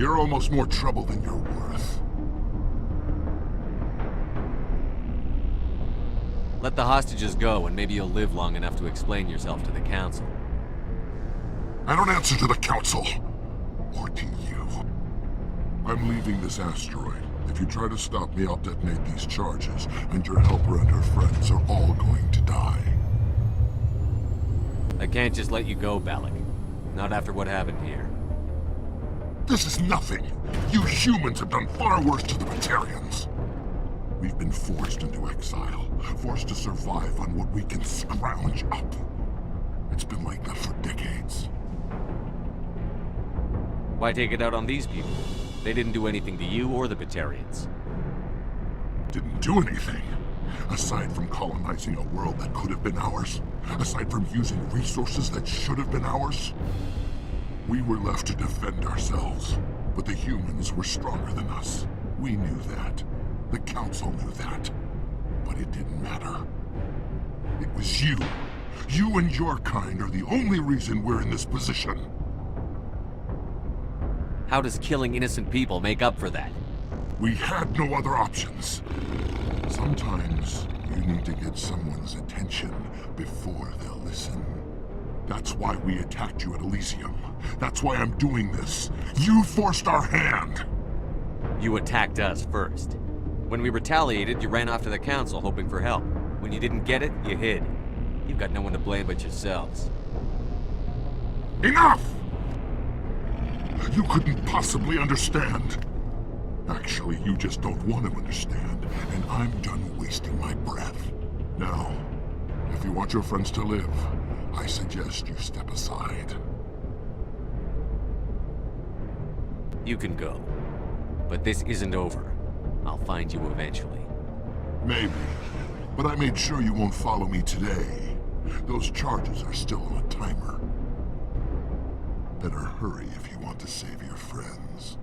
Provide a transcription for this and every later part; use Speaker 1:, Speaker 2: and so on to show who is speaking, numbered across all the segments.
Speaker 1: You're almost more trouble than you're worth.
Speaker 2: Let the hostages go, and maybe you'll live long enough to explain yourself to the Council.
Speaker 1: I don't answer to the Council. Or to you. I'm leaving this asteroid. If you try to stop me, I'll detonate these charges, and your helper and her friends are all going to die.
Speaker 2: I can't just let you go, Balak. Not after what happened here.
Speaker 1: This is nothing. You humans have done far worse to the Batarians. We've been forced into exile, forced to survive on what we can scrounge up. It's been like that for decades.
Speaker 2: Why take it out on these people? They didn't do anything to you or the Batarians.
Speaker 1: Didn't do anything. Aside from colonizing a world that could have been ours. Aside from using resources that should have been ours. We were left to defend ourselves. But the humans were stronger than us. We knew that. The Council knew that. But it didn't matter. It was you. You and your kind are the only reason we're in this position.
Speaker 2: How does killing innocent people make up for that?
Speaker 1: We had no other options. Sometimes you need to get someone's attention before they'll listen. That's why we attacked you at Elysium. That's why I'm doing this. You forced our hand!
Speaker 2: You attacked us first. When we retaliated, you ran off to the Council hoping for help. When you didn't get it, you hid. You've got no one to blame but yourselves.
Speaker 1: Enough! You couldn't possibly understand. Actually, you just don't want to understand, and I'm done wasting my breath. Now, if you want your friends to live, I suggest you step aside.
Speaker 2: You can go. But this isn't over. I'll find you eventually.
Speaker 1: Maybe. But I made sure you won't follow me today. Those charges are still on a timer. Better hurry if you want to save your friends.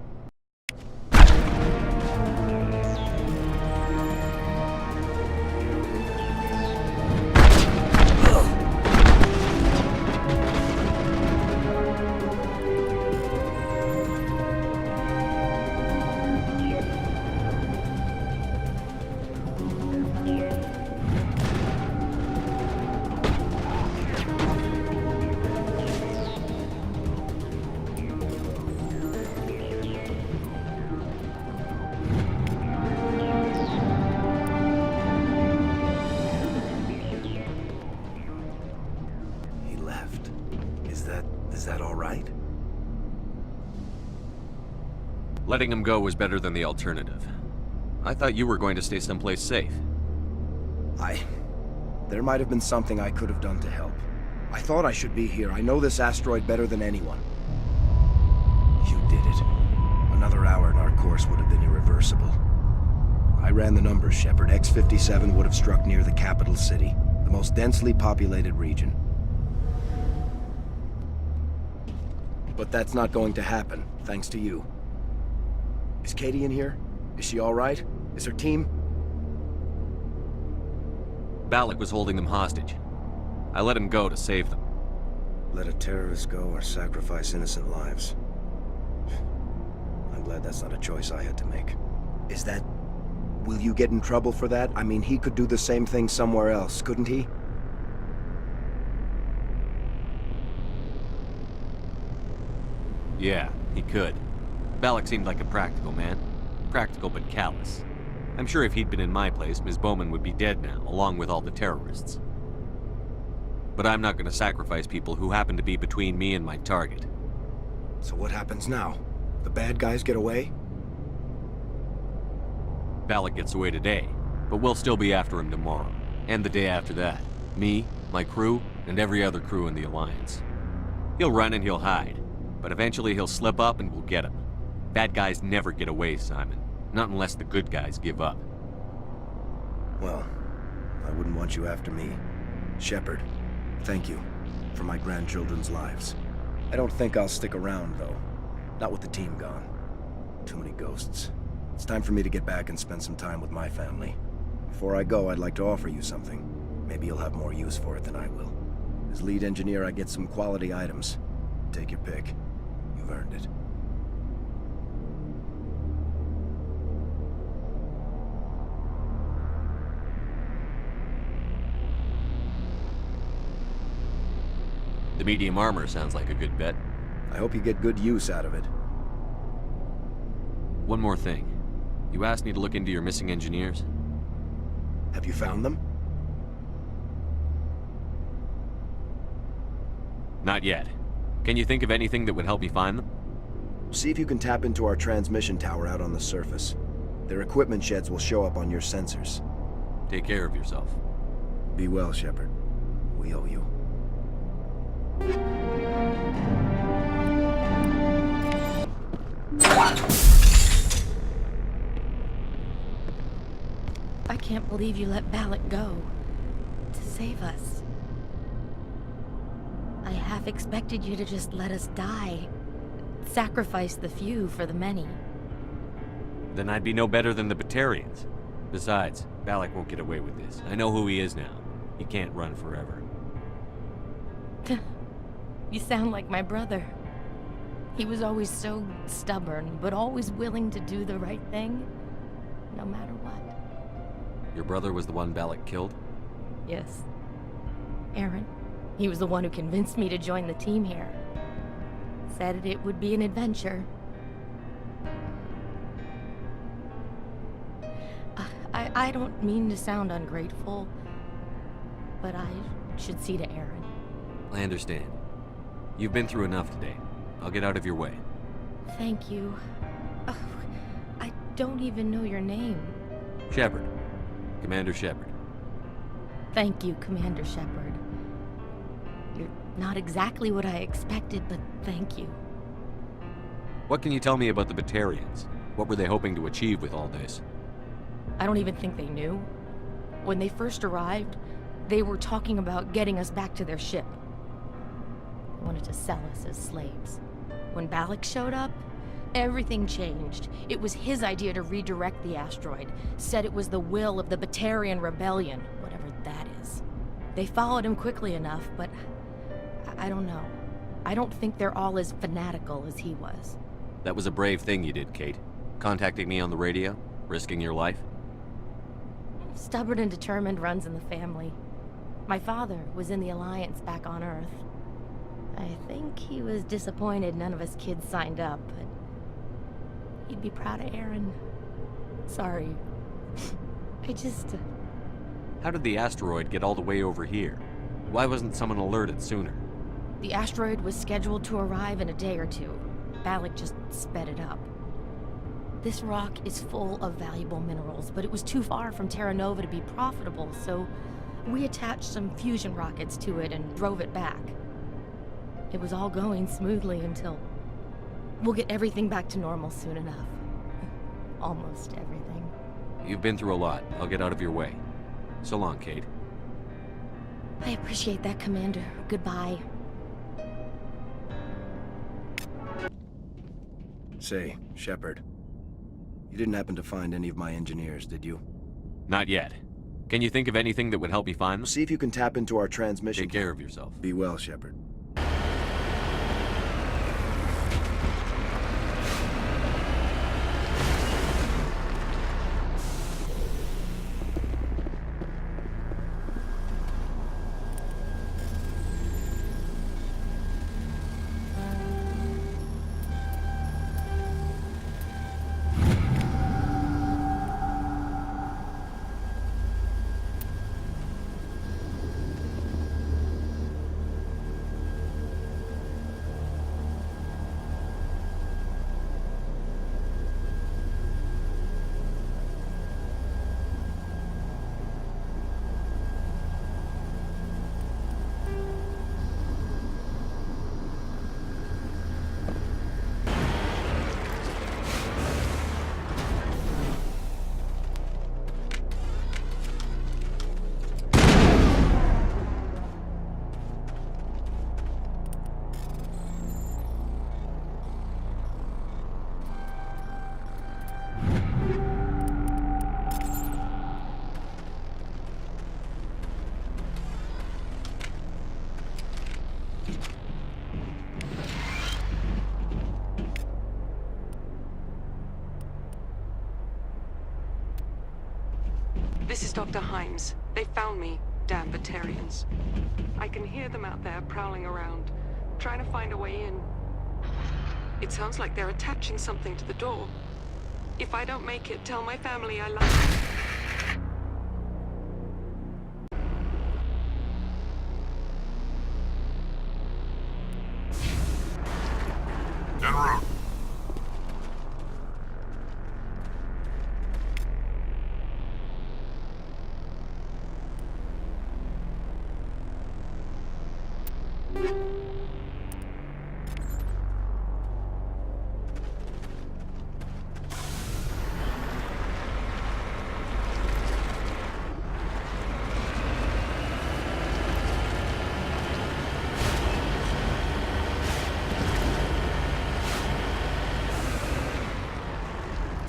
Speaker 3: Is that all right?
Speaker 2: Letting him go was better than the alternative. I thought you were going to stay someplace safe.
Speaker 3: There might have been something I could have done to help. I thought I should be here. I know this asteroid better than anyone. You did it. Another hour and our course would have been irreversible. I ran the numbers, Shepard. X-57 would have struck near the capital city, the most densely populated region. But that's not going to happen, thanks to you. Is Katie in here? Is she all right? Is her team?
Speaker 2: Balak was holding them hostage. I let him go to save them.
Speaker 3: Let a terrorist go or sacrifice innocent lives. I'm glad that's not a choice I had to make. Is that... Will you get in trouble for that? I mean, he could do the same thing somewhere else, couldn't he?
Speaker 2: Yeah, he could. Balak seemed like a practical man. Practical but callous. I'm sure if he'd been in my place, Ms. Bowman would be dead now, along with all the terrorists. But I'm not going to sacrifice people who happen to be between me and my target.
Speaker 3: So what happens now? The bad guys get away?
Speaker 2: Balak gets away today, but we'll still be after him tomorrow. And the day after that. Me, my crew, and every other crew in the Alliance. He'll run and he'll hide. But eventually he'll slip up and we'll get him. Bad guys never get away, Simon. Not unless the good guys give up.
Speaker 3: Well, I wouldn't want you after me. Shepard, thank you for my grandchildren's lives. I don't think I'll stick around, though. Not with the team gone. Too many ghosts. It's time for me to get back and spend some time with my family. Before I go, I'd like to offer you something. Maybe you'll have more use for it than I will. As lead engineer, I get some quality items. Take your pick. You've earned it.
Speaker 2: medium armor sounds like a good bet.
Speaker 3: I hope you get good use out of it.
Speaker 2: One more thing. You asked me to look into your missing engineers?
Speaker 3: Have you found them?
Speaker 2: Not yet. Can you think of anything that would help me find them?
Speaker 3: See if you can tap into our transmission tower out on the surface. Their equipment sheds will show up on your sensors.
Speaker 2: Take care of yourself.
Speaker 3: Be well, Shepard. We owe you.
Speaker 4: I can't believe you let Balak go. To save us. I half expected you to just let us die. Sacrifice the few for the many.
Speaker 2: Then I'd be no better than the Batarians. Besides, Balak won't get away with this. I know who he is now. He can't run forever.
Speaker 4: You sound like my brother. He was always so stubborn, but always willing to do the right thing, no matter what.
Speaker 2: Your brother was the one Balak killed?
Speaker 4: Yes. Aaron. He was the one who convinced me to join the team here. Said it would be an adventure. I don't mean to sound ungrateful, but I should see to Aaron.
Speaker 2: I understand. You've been through enough today. I'll get out of your way.
Speaker 4: Thank you. Oh, I don't even know your name.
Speaker 2: Shepard. Commander Shepard.
Speaker 4: Thank you, Commander Shepard. You're not exactly what I expected, but thank you.
Speaker 2: What can you tell me about the Batarians? What were they hoping to achieve with all this?
Speaker 4: I don't even think they knew. When they first arrived, they were talking about getting us back to their ship. They wanted to sell us as slaves. When Balak showed up, everything changed. It was his idea to redirect the asteroid. Said it was the will of the Batarian Rebellion, whatever that is. They followed him quickly enough, but I don't know. I don't think they're all as fanatical as he was.
Speaker 2: That was a brave thing you did, Kate. Contacting me on the radio, risking your life.
Speaker 4: Stubborn and determined runs in the family. My father was in the Alliance back on Earth. I think he was disappointed none of us kids signed up, but he'd be proud of Aaron. Sorry. I just...
Speaker 2: How did the asteroid get all the way over here? Why wasn't someone alerted sooner?
Speaker 4: The asteroid was scheduled to arrive in a day or two. Balak just sped it up. This rock is full of valuable minerals, but it was too far from Terra Nova to be profitable, so we attached some fusion rockets to it and drove it back. It was all going smoothly until... We'll get everything back to normal soon enough. Almost everything.
Speaker 2: You've been through a lot. I'll get out of your way. So long, Kate.
Speaker 4: I appreciate that, Commander. Goodbye.
Speaker 3: Say, Shepard. You didn't happen to find any of my engineers, did you?
Speaker 2: Not yet. Can you think of anything that would help me find them?
Speaker 3: See if you can tap into our transmission.
Speaker 2: Take care of yourself.
Speaker 3: Be well, Shepard.
Speaker 5: This is Dr. Himes. They found me, damn Batarians. I can hear them out there prowling around. trying to find a way in. It sounds like they're attaching something to the door. If I don't make it, tell my family I love them.
Speaker 1: En route.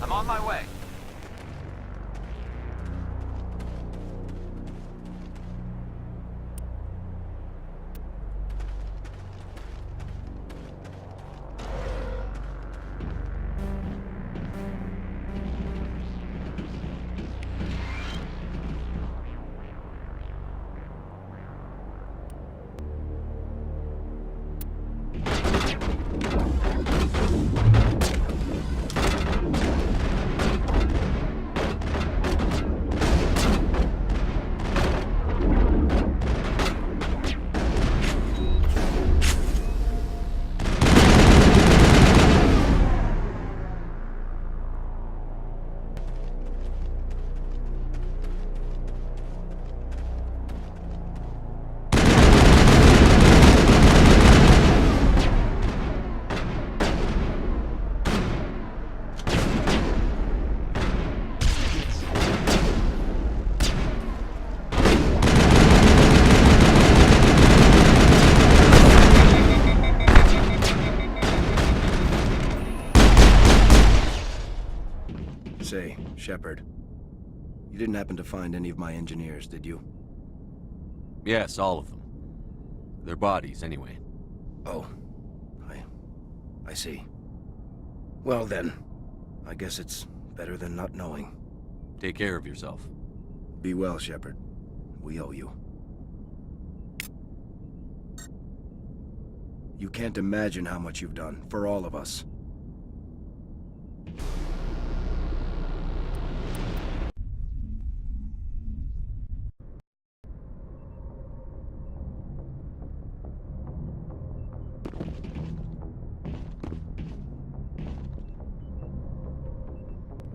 Speaker 6: I'm on my way.
Speaker 3: Say, Shepard, you didn't happen to find any of my engineers, did you?
Speaker 2: Yes, all of them. Their bodies, anyway.
Speaker 3: Oh, I see. Well then, I guess it's better than not knowing.
Speaker 2: Take care of yourself.
Speaker 3: Be well, Shepard. We owe you. You can't imagine how much you've done, for all of us.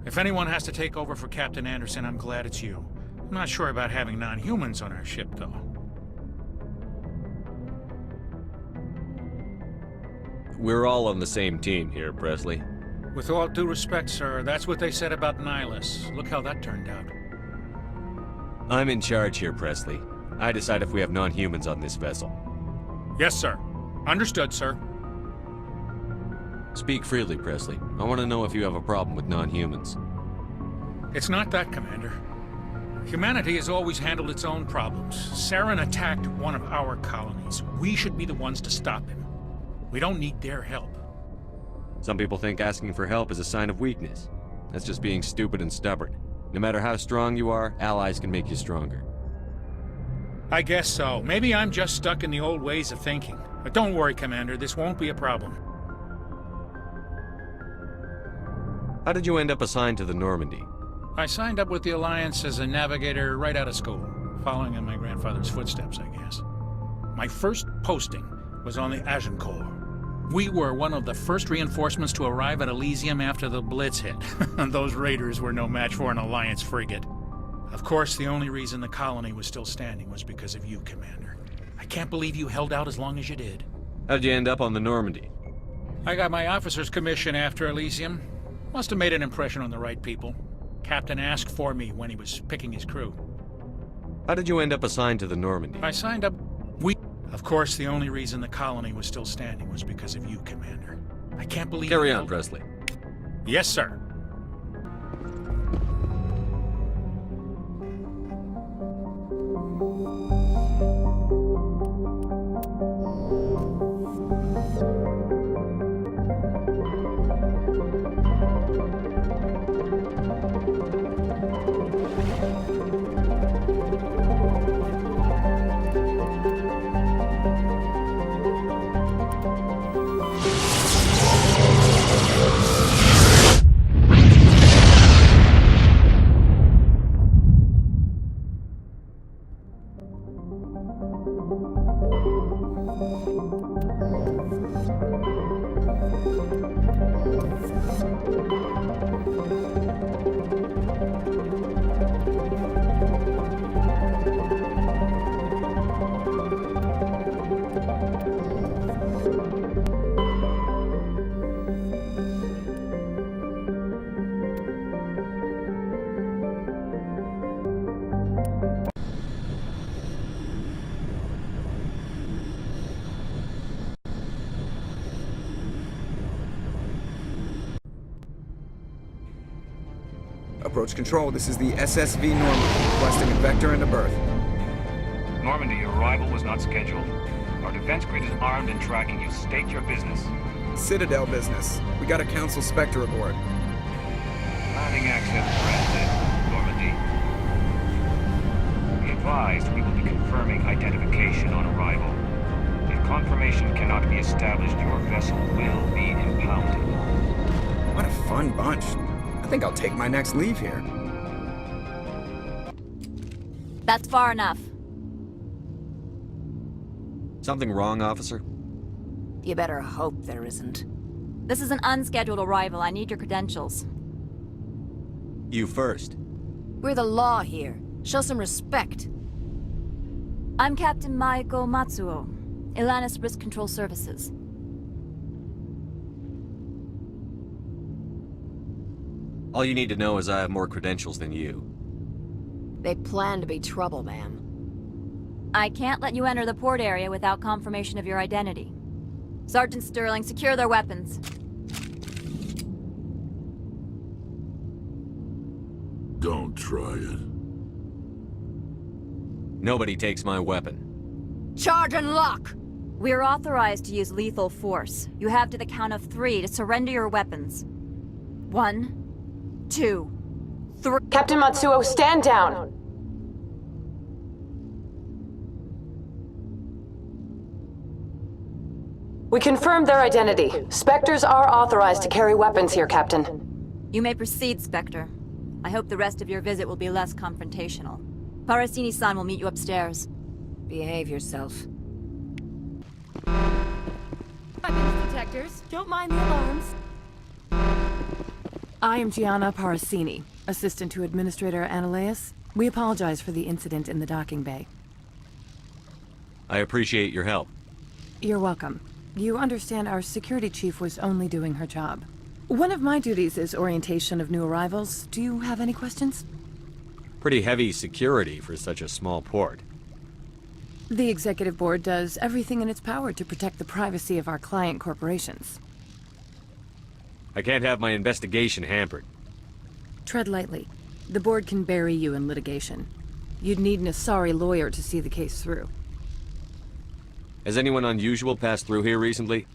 Speaker 7: If anyone has to take over for Captain Anderson, I'm glad it's you. I'm not sure about having non-humans on our ship, though.
Speaker 2: We're all on the same team here, Presley.
Speaker 7: With all due respect, sir, that's what they said about Nihilus. Look how that turned out.
Speaker 2: I'm in charge here, Presley. I decide if we have non-humans on this vessel.
Speaker 7: Yes, sir. Understood, sir.
Speaker 2: Speak freely, Presley. I want to know if you have a problem with non-humans.
Speaker 7: It's not that, Commander. Humanity has always handled its own problems. Saren attacked one of our colonies. We should be the ones to stop him. We don't need their help.
Speaker 2: Some people think asking for help is a sign of weakness. That's just being stupid and stubborn. No matter how strong you are, allies can make you stronger.
Speaker 7: I guess so. Maybe I'm just stuck in the old ways of thinking. But don't worry, Commander. This won't be a problem.
Speaker 2: How did you end up assigned to the Normandy?
Speaker 7: I signed up with the Alliance as a navigator right out of school, following in my grandfather's footsteps, I guess. My first posting was on the Agincourt. We were one of the first reinforcements to arrive at Elysium after the Blitz hit. Those raiders were no match for an Alliance frigate. Of course, the only reason the colony was still standing was because of you, Commander. I can't believe you held out as long as you did.
Speaker 2: How'd you end up on the Normandy?
Speaker 7: I got my officer's commission after Elysium. Must have made an impression on the right people. Captain asked for me when he was picking his crew.
Speaker 2: How did you end up assigned to the Normandy?
Speaker 7: I signed up... Of course, the only reason the colony was still standing was because of you, Commander. I can't believe...
Speaker 2: Carry on, Presley.
Speaker 7: Yes, sir.
Speaker 6: Approach control, this is the SSV Normandy, requesting a vector and a berth.
Speaker 8: Normandy, your arrival was not scheduled. Our defense grid is armed and tracking you. State your business.
Speaker 6: Citadel business. We got a Council Spectre aboard.
Speaker 8: Landing access granted, Normandy. Be advised, we will be confirming identification on arrival. If confirmation cannot be established, your vessel will be impounded.
Speaker 6: What a fun bunch. I think I'll take my next leave here.
Speaker 9: That's far enough.
Speaker 2: Something wrong, officer?
Speaker 9: You better hope there isn't. This is an unscheduled arrival. I need your credentials.
Speaker 2: You first.
Speaker 9: We're the law here. Show some respect. I'm Captain Maiko Matsuo, Ilanis Risk Control Services.
Speaker 2: All you need to know is I have more credentials than you.
Speaker 9: They plan to be trouble, ma'am. I can't let you enter the port area without confirmation of your identity. Sergeant Sterling, secure their weapons.
Speaker 1: Don't try it.
Speaker 2: Nobody takes my weapon.
Speaker 9: Charge and lock! We're authorized to use lethal force. You have to the count of 3 to surrender your weapons. 1, 2, 3.
Speaker 5: Captain Matsuo, stand down! We confirmed their identity. Spectres are authorized to carry weapons here, Captain.
Speaker 9: You may proceed, Spectre. I hope the rest of your visit will be less confrontational. Parasini-san will meet you upstairs. Behave yourself.
Speaker 4: Weapons detectors. Don't mind the alarms.
Speaker 10: I am Gianna Parasini, assistant to Administrator Ananias. We apologize for the incident in the docking bay.
Speaker 2: I appreciate your help.
Speaker 10: You're welcome. You understand our security chief was only doing her job. One of my duties is orientation of new arrivals. Do you have any questions?
Speaker 2: Pretty heavy security for such a small port.
Speaker 10: The executive board does everything in its power to protect the privacy of our client corporations.
Speaker 2: I can't have my investigation hampered.
Speaker 10: Tread lightly. The board can bury you in litigation. You'd need an Asari lawyer to see the case through.
Speaker 2: Has anyone unusual passed through here recently?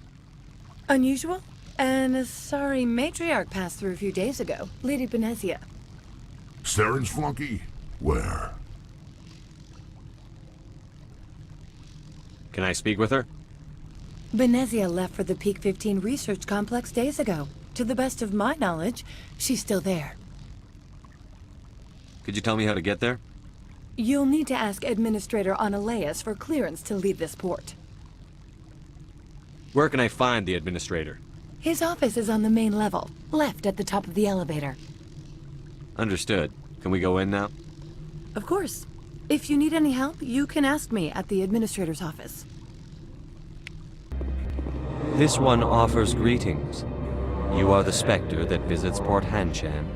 Speaker 10: Unusual? An Asari matriarch passed through a few days ago. Lady Benezia.
Speaker 1: Saren's flunky? Where?
Speaker 2: Can I speak with her?
Speaker 10: Benezia left for the Peak 15 research complex days ago. To the best of my knowledge, she's still there.
Speaker 2: Could you tell me how to get there?
Speaker 10: You'll need to ask Administrator Ananias for clearance to leave this port.
Speaker 2: Where can I find the administrator?
Speaker 10: His office is on the main level, left at the top of the elevator.
Speaker 2: Understood. Can we go in now?
Speaker 10: Of course. If you need any help, you can ask me at the Administrator's office.
Speaker 2: This one offers greetings. You are the Spectre that visits Port Hanshan.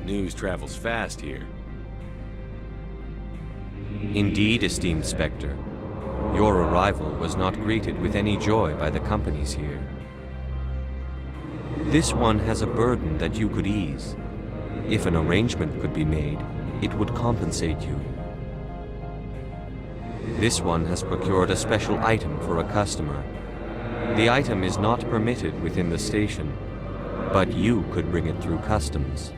Speaker 2: News travels fast here. Indeed, esteemed Spectre. Your arrival was not greeted with any joy by the companies here. This one has a burden that you could ease. If an arrangement could be made, it would compensate you. This one has procured a special item for a customer. The item is not permitted within the station, but you could bring it through customs.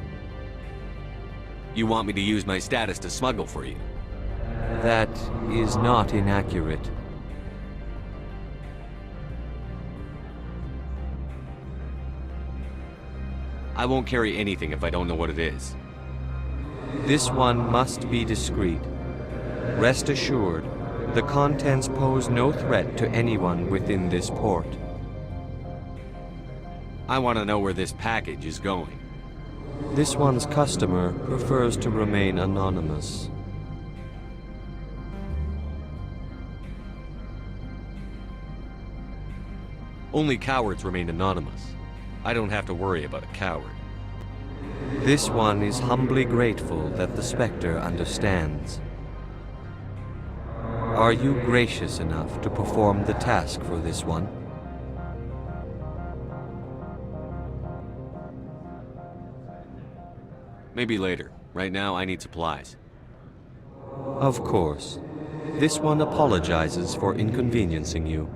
Speaker 2: You want me to use my status to smuggle for you? That is not inaccurate. I won't carry anything if I don't know what it is. This one must be discreet. Rest assured, the contents pose no threat to anyone within this port. I want to know where this package is going. This one's customer prefers to remain anonymous. Only cowards remain anonymous. I don't have to worry about a coward. This one is humbly grateful that the Spectre understands. Are you gracious enough to perform the task for this one? Maybe later. Right now, I need supplies.
Speaker 11: Of course. This one apologizes for inconveniencing you.